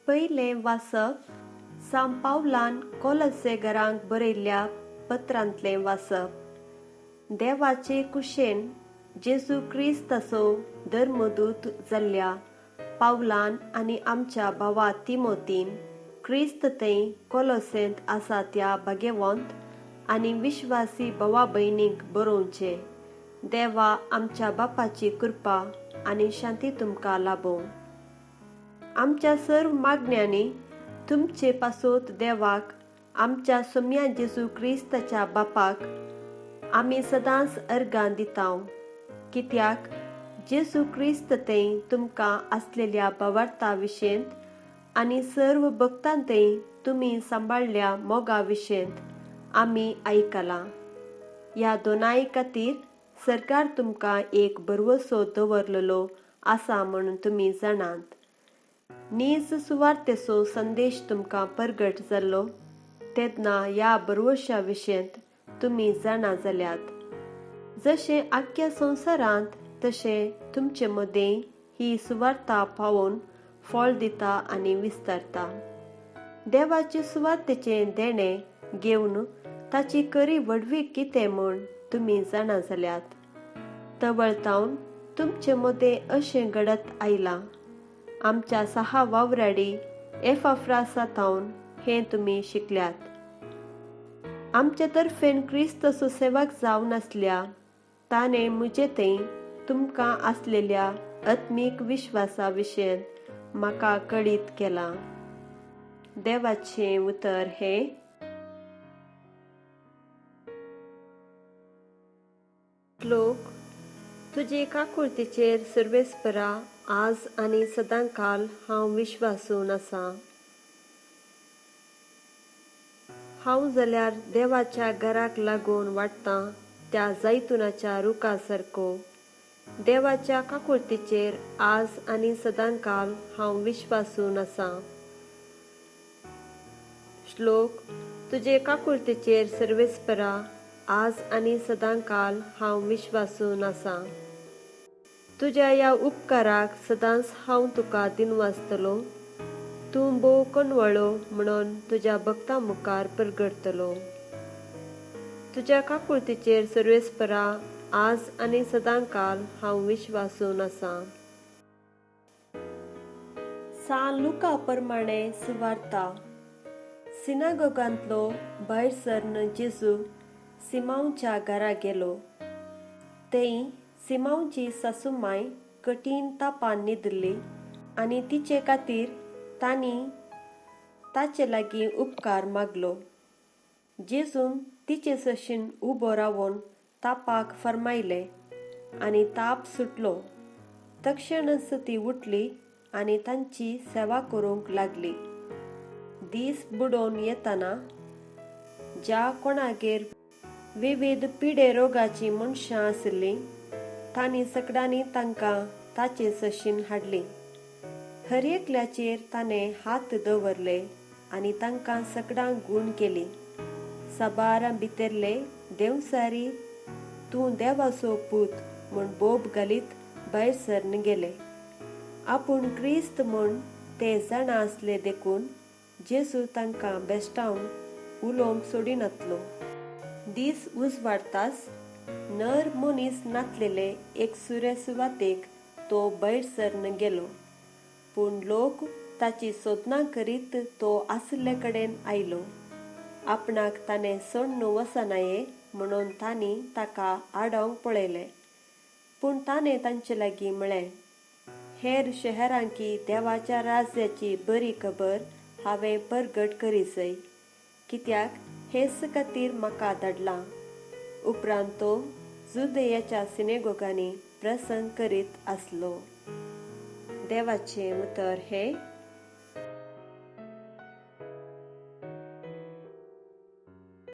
पयलें वाचप सांत पावलान कोलोसेगरांक बरयल्ल्या पत्रांतलें वाचप। देवाचे कुशेन जेजू क्रिस्ताचो धर्मदूत जाल्ल्या पावलान आनी आमच्या भावा तिमोतीन क्रिस्त थंय कोलोसेंत आसा त्या भाग्यवंत आनी विश्वासी भावा भयणींक बरोवचें। देवा आमच्या बापाची कृपा आनी शांती तुमकां लाभो। आमच्या सर्व मागण्यांनी तुमचे पासोत देवाक आमच्या सोम्या जेजू क्रिस्ताच्या बापाक आमी सदांच अर्गां दितांव, कित्याक जेजू क्रिस्त थंय तुमकां आसलेल्या भावार्था विशयंत आनी सर्व भक्तां थंय तुमी सांबाळल्या मोगा विशयंत आमी आयकलां। ह्या दोनांय खातीर सरकार तुमकां एक भरवसो दवरलेलो आसा म्हणून तुमी जाणात। नीज सुवार्थेचो संदेश तुमकां परगट जाल्लो तेन्ना ह्या भरवश्या विशयंत तुमी जाणा जाल्यात। जशें आख्या संवसारांत तशें तुमचे मदें ही सुवार्था पावोवन फळ दिता आनी विस्तारता। देवाचे सुवार्थेचें देणें घेवन ताची खरी व्हडवीक कितें म्हूण तुमी जाणा जाल्यात। तवळतावन तुमचे मदें अशें घडत आयलां। आमच्या सहा वावराडी एफाफ्रासातावन हें तुमी शिकल्यात। आमचे तर्फेन क्रिस्ताचो सेवक जावन आसल्या ताणें म्हजे थंय तुमकां आसलेल्या आत्मीक विश्वासा विशयंत म्हाका कळीत केलां। देवाचें उतर हें श्लोक। तुजे काकुळतीचेर सर्वेस्परा आज आनी सदांकाल हांव विश्वासून आसा। हांव जाल्यार देवाच्या घराक लागून वाडटां त्या जैतुनाच्या रुखा सारको। देवाच्या काकुळतीचेर आज आनी सदांकाल हांव विश्वासून आसा। श्लोक। तुजे काकुळतीचेर सर्वेस्परा आज आनी सदांकाल हांव विश्वासून आसा। तुज्या ह्या उपकाराक सदांच हांव तुका दिनवासतलो। तूं भोव कणवळो म्हणून तुज्या भक्तां मुखार परगडतलो। तुज्या काकुळतीचेर सर्वेस्परा आज आनी सदांकाल हांव विश्वासून आसा। सांत लुका प्रमाणे सुवार्ता। सिनागोगांतलो भायर सरन जेजू सिमांवच्या घरा गेलो। थंय सिमांवची सासूमाय कठीण तापान न्हिदली आनी तिचे खातीर तांणी ताचे लागीं उपकार मागलो। जेजून तिचे सशीन उबो रावन तापाक फर्मायलें आनी ताप सुटलो। तक्षणच ती उठली आनी तांची सेवा करूंक लागली। दीस बुडोवन येताना ज्या कोणागेर विविध पिडे रोगाची मनशां आसलीं तांणी सगळ्यांनी तांकां ताचे सशीन हाडली। हर एकल्याचेर ताणें हात दवरले आनी तांकां सगळ्यांक गूण केली। साबारां भितरले देवसारी तूं देवाचो पूत म्हूण बोब घालीत भायर सरन गेले। आपूण क्रिस्त म्हूण ते जाणा आसले देखून जेजू तांकां बेश्टावन उलोवंक सोडिनातलो। दीस उजवाडताच नर मनीस नाचलेले एक सुरे सुवातेक तो भायर सरन गेलो। पूण लोक ताची सोदना करीत तो आसले कडेन आयलो। आपणाक ताणें सोडून वचनाये म्हणून तांणी ताका आडावंक पळयलें। पूण ताणें तांचे लागीं म्हळें, हेर शहरांकी देवाच्या राज्याची बरी खबर हांवें परगट करीसय, कित्याक हेच खातीर म्हाका धाडलां। उपरांत तो जुदेयाच्या सिनेगोगांनी प्रसंग करीत आसलो। देवाचें उतर हें